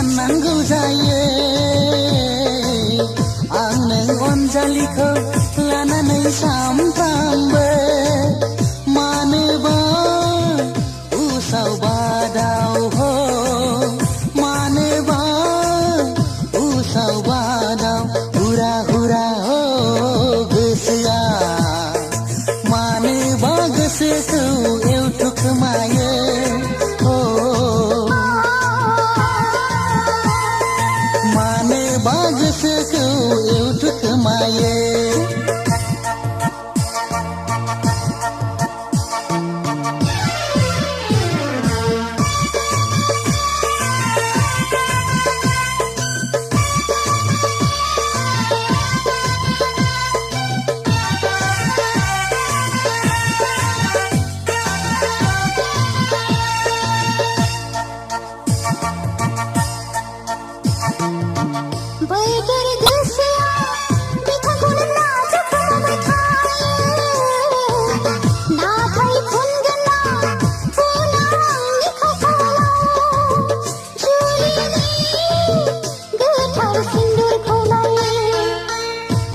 साननांगौ जायो आं नों अनजालिखौ लानानै सामफ्रामबो मानोबा उसाव बादाव हो मानोबा उसाव बादाव हुरा हुरा हो गोसोआ मानोबा गोसोखौ एवथुखोमायो मानोबा गोसोखौ एवथुखोमायो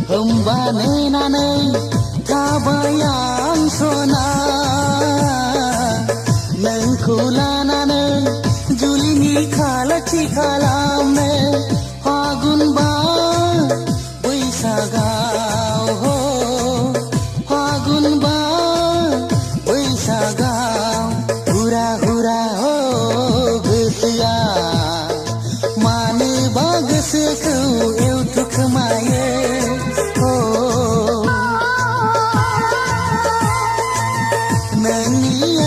होमबा नेनानै थाबाय आं सना नोंखौ लानानै जुलिनि खालाथि खालामनो फागुन बा बैसागाव हो फागुन बा बैसागाव हुरा हुरा हो गोसोआ मानोबा गोसोखौ एवथुखोमायो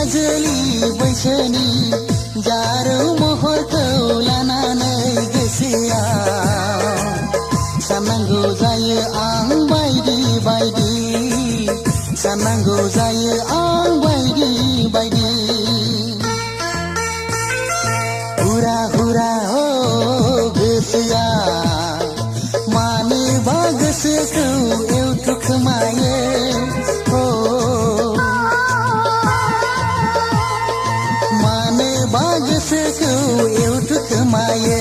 आजोलि बैसोनि जारौ महरखौ लानानै गोसोआ साननांगौ जायो आं बायदि बायदि साननांगौ जायो आं बायदि बायदि हुरा हुरा हो गोसोआ मानोबा गोसोखौ एवथुखोमायो गोसोखौ एवथुखोमायो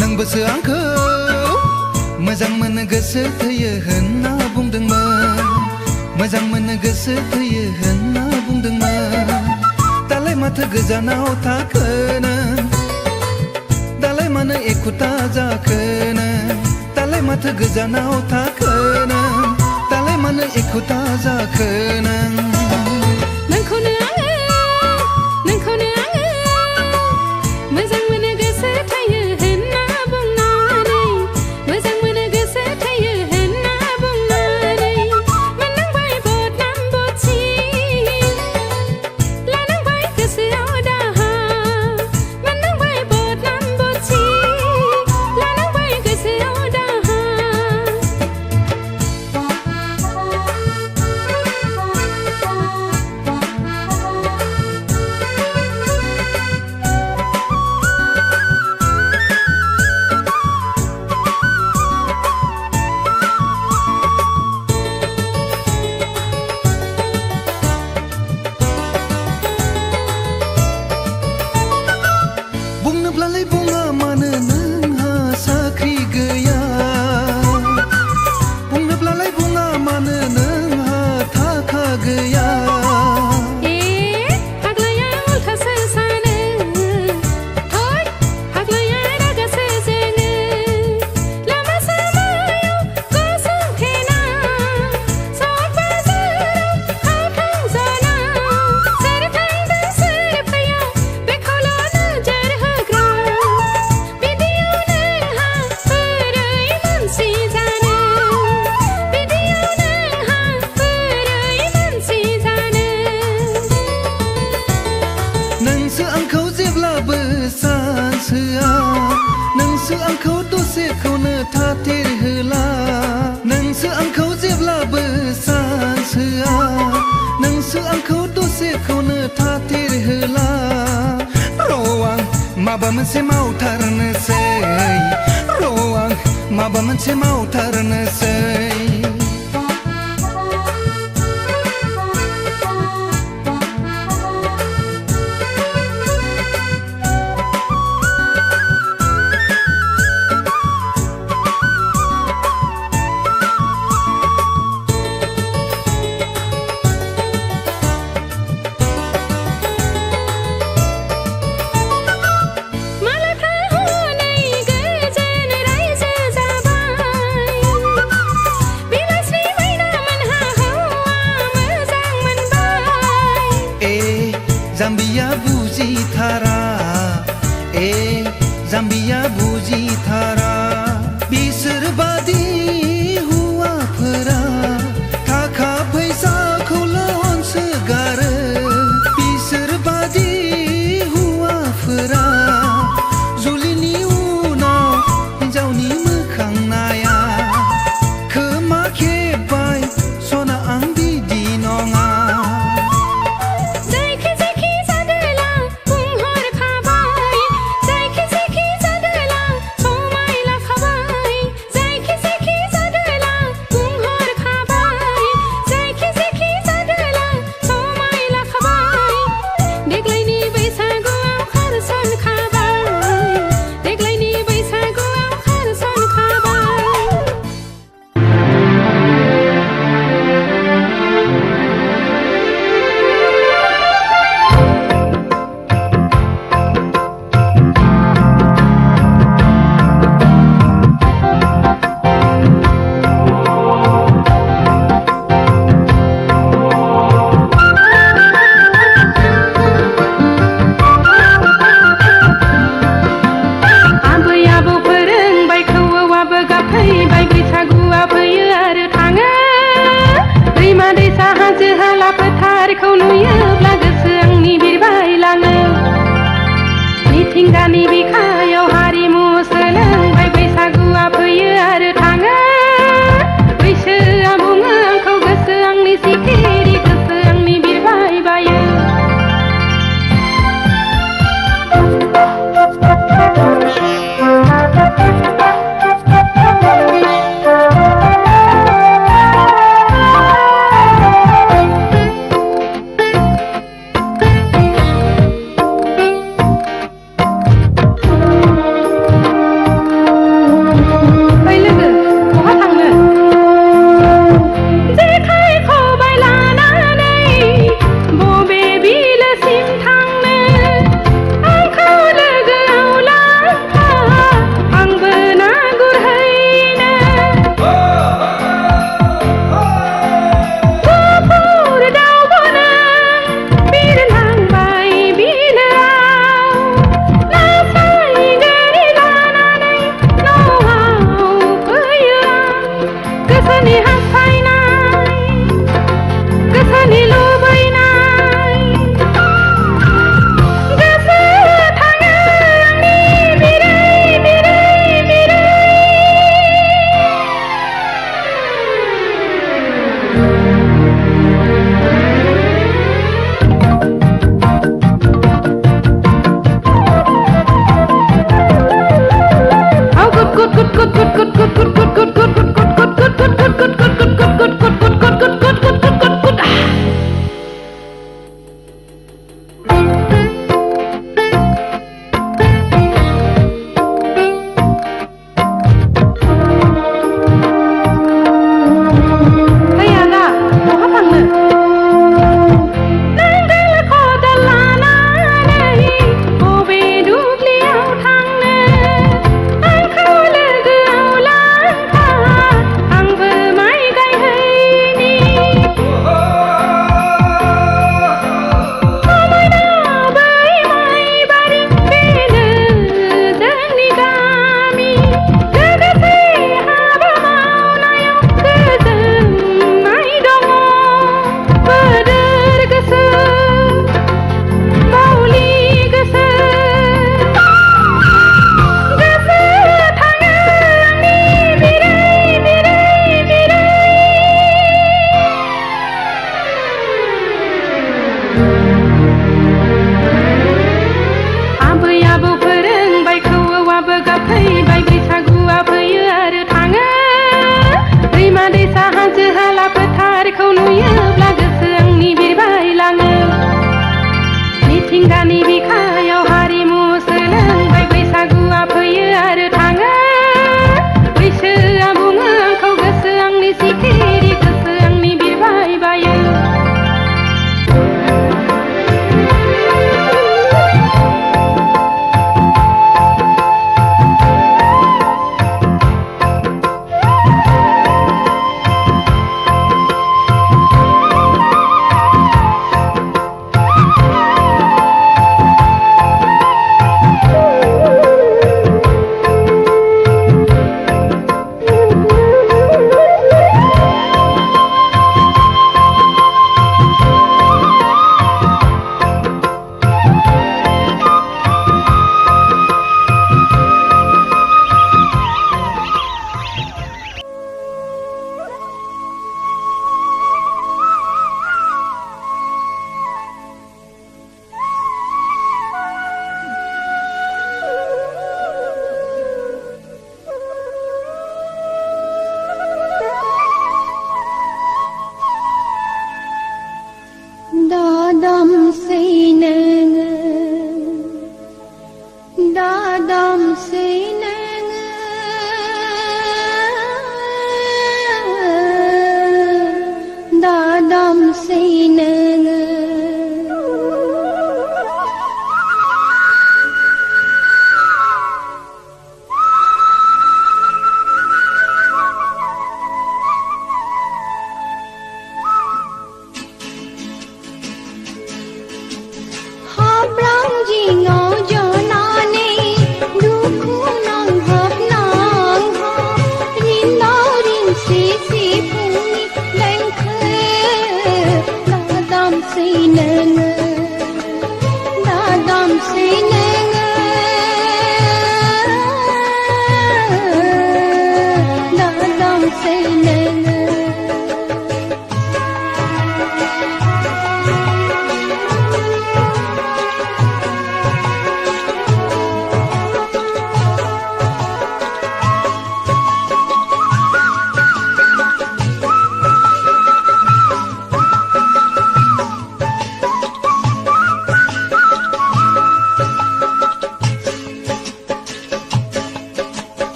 नोंबोसो आंखौ मोजां मोनो गोसो थैयो होनना बुंदोंमोन मोजां मोनो गोसो थैयो होनना बुंदोंमोन दालाय माथो गोजानाव थाखोनो दालाय मानो एखुथा जाखोनो दालाय माथो गोजानाव थाखोनो दालाय मानो एखुथा जाखोनो आंखौ दसेखौनो थाथेर होला नोंसो आंखौ जेब्लाबो चान्स होआ नोंसो आंखौ दसेखौनो थाथेर होला र' आं माबा मोनसे मावथारनोसै र' आं माबा मोनसे मावथारनोसै जाम्बिया बुजिथारा जाम्बिया बुजिथारा बिसोर बादि हौवाफोरा थाखा फैसाखौल' अनसोगारो बिसोर बादि हौवाफोरा जुलिनि उनाव हिन्जावनि मोखां नाया खोमा खेबबाय सना आं बिदि नङा मिथिंगानि बिखायाव हारिमु सोलोंबाय बैसागुआ फैयो आरो थाङो बैसोआ बुङो आंखौ गोसो आंनि सिखिरि गोसो आंनि बिरबाय बायो good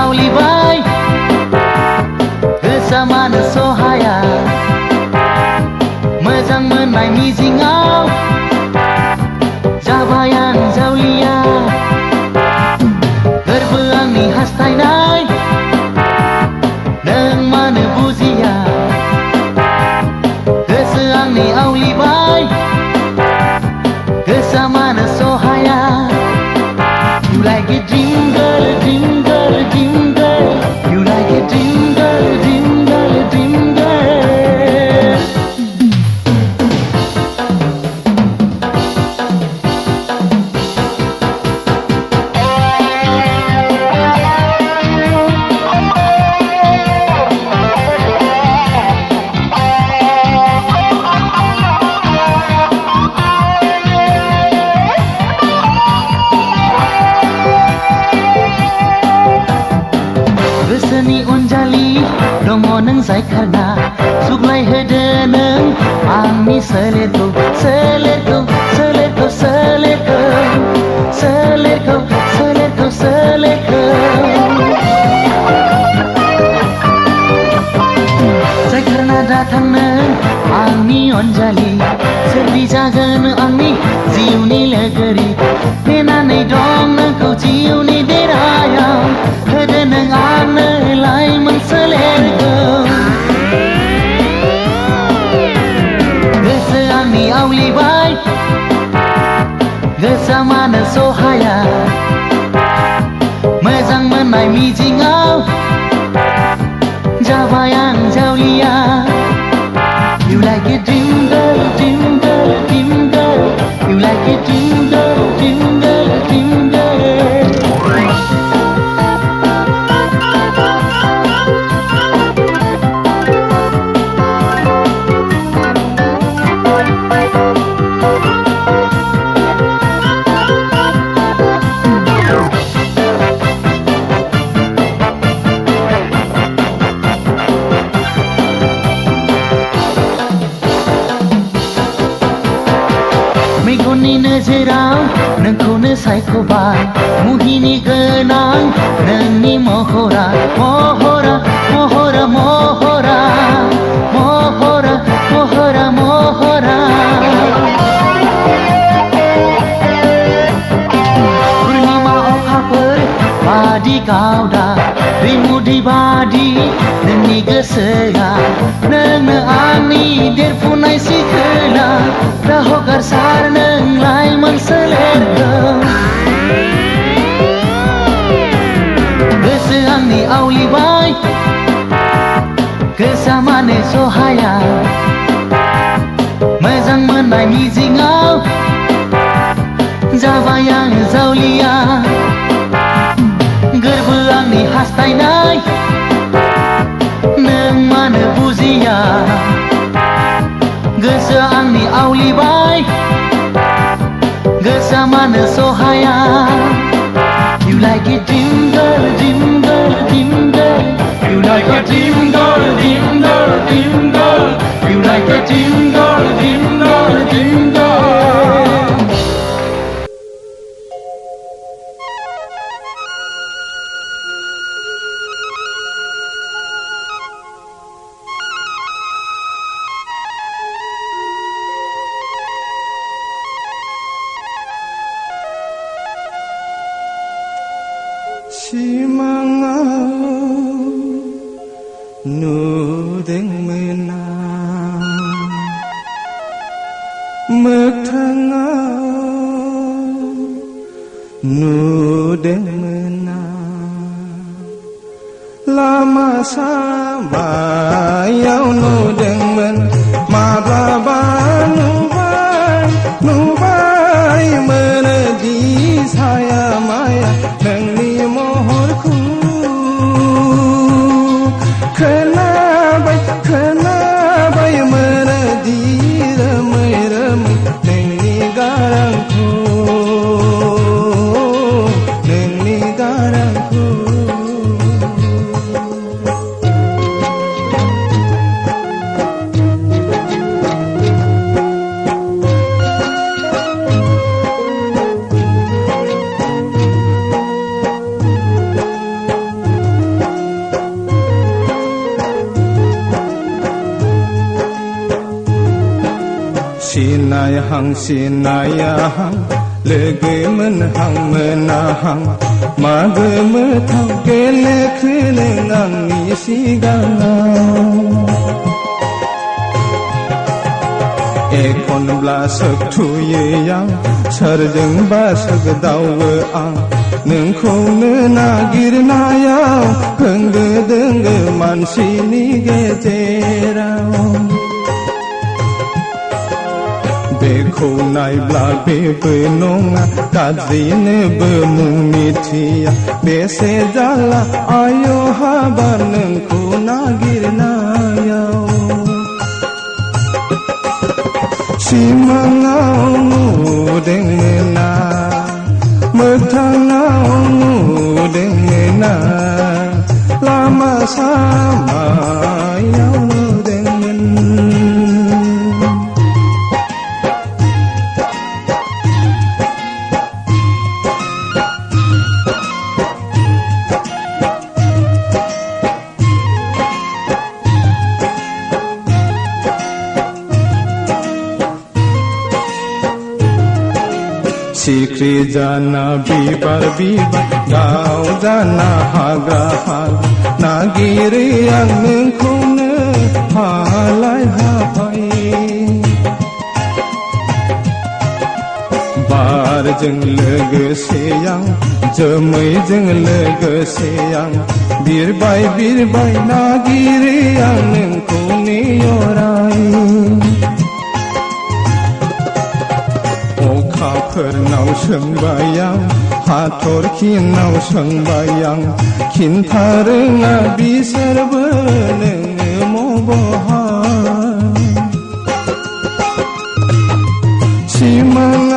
आवलिबाय गोसोआ मानो सहाया मोजां मोननाय मिजिङाव जाबाय आं जावलिया गोरबो आंनि हास्थायनाय नों मानो बुजिया गोसो आंनि आवलिबाय गोसोआ मानो सहाया You like it jingle, jingle, jingle. You like it jingle, jingle, jingle. गोसोनि अनजालि दङ नों जायखाना सुग्लायहोदो नों आंनि सोलेरखौ सोलेरखौ सोलेरखौ सोलेरखौ सोलेरखौ सोलेरखौ सोलेरखौ जायखाना दाथां नों आंनि अनजालि सोरबि जागोन आंनि जिउनि लोगोरि नेनानै दं नोंखौ जिउनि देरायाव होदो नों आंनो लाइमोन सोलेरखौ गोसो आंनि आवलिबाय गोसोआ मानो सहाया मोजां मोननाय मिजिङाव जाबाय आं जावलिया You like it jingle, jingle, jingle. You like it jingle, jingle, jingle. मेगननि नोजोराव नोंखौनो सायख'बाय मुहिनि गोनां नोंनि महरा महरा महरा महरा महरा महरा महरा पुर्णिमा अखाफोर बादि गावदा रिमुदै बादि नोंनि गोसोआ नोंनो आंनि देरफुनाय सिखोना दा हगारसार नों लाइमोन सोलेरखौ गोसो आंनि आवलिबाय गोसोआ मानो सहाया मोजां मोननाय मिजिङाव जाबाय आं जावलिया गोरबो आंनि हास्थायनाय नों मानो बुजिया गोसोआ आंनि आवलिबाय गोसोआ मानो सहाया You like it jingle, jingle, jingle. You like it jingle, jingle, jingle. You like it jingle, jingle, jingle. 시망아 누댕매나 먹탕아 누댕매나 lama samayau nudengen mababa nubai menedi saya maya nengni mohorku kenabai menedi remai nengni garangku nengni garangku मोनहां सिनायाहां logo मोनहां मोनाहां मागो मोथाव गेलेखो नों आंनि सिगाङाव एखनब्ला सोगथुयो आं सोरजोंबा सोगदावो आं नोंखौनो नागिरनायाव होंगो दोंगो मानसिनि गेजेराव बेखौ नायब्ला बेबो नङा गाज्रिनोबो मुं मिथिया बेसे जाला आय' हाबा नोंखौ नागिरनायाव सिमाङाव नुदोंमोन ना मोगथाङाव नुदोंमोन ना लामा सामायाव नुदोंमोन सिख्रि जाना बिबार बिबार दाउ जाना हाग्रा हाग्रा नागिरो आं नोंखौनो हालाय हाफाय बारजों लोगोसे आं जोमैजों लोगोसे आं बिरबाय बिरबाय नागिरो आं नोंखौ नेयराय अखाफोरनाव सोंबाय आं हाथरखिनाव सोंबाय आं खिन्था रोङा बिसोरबो नोङो मबहा सिमां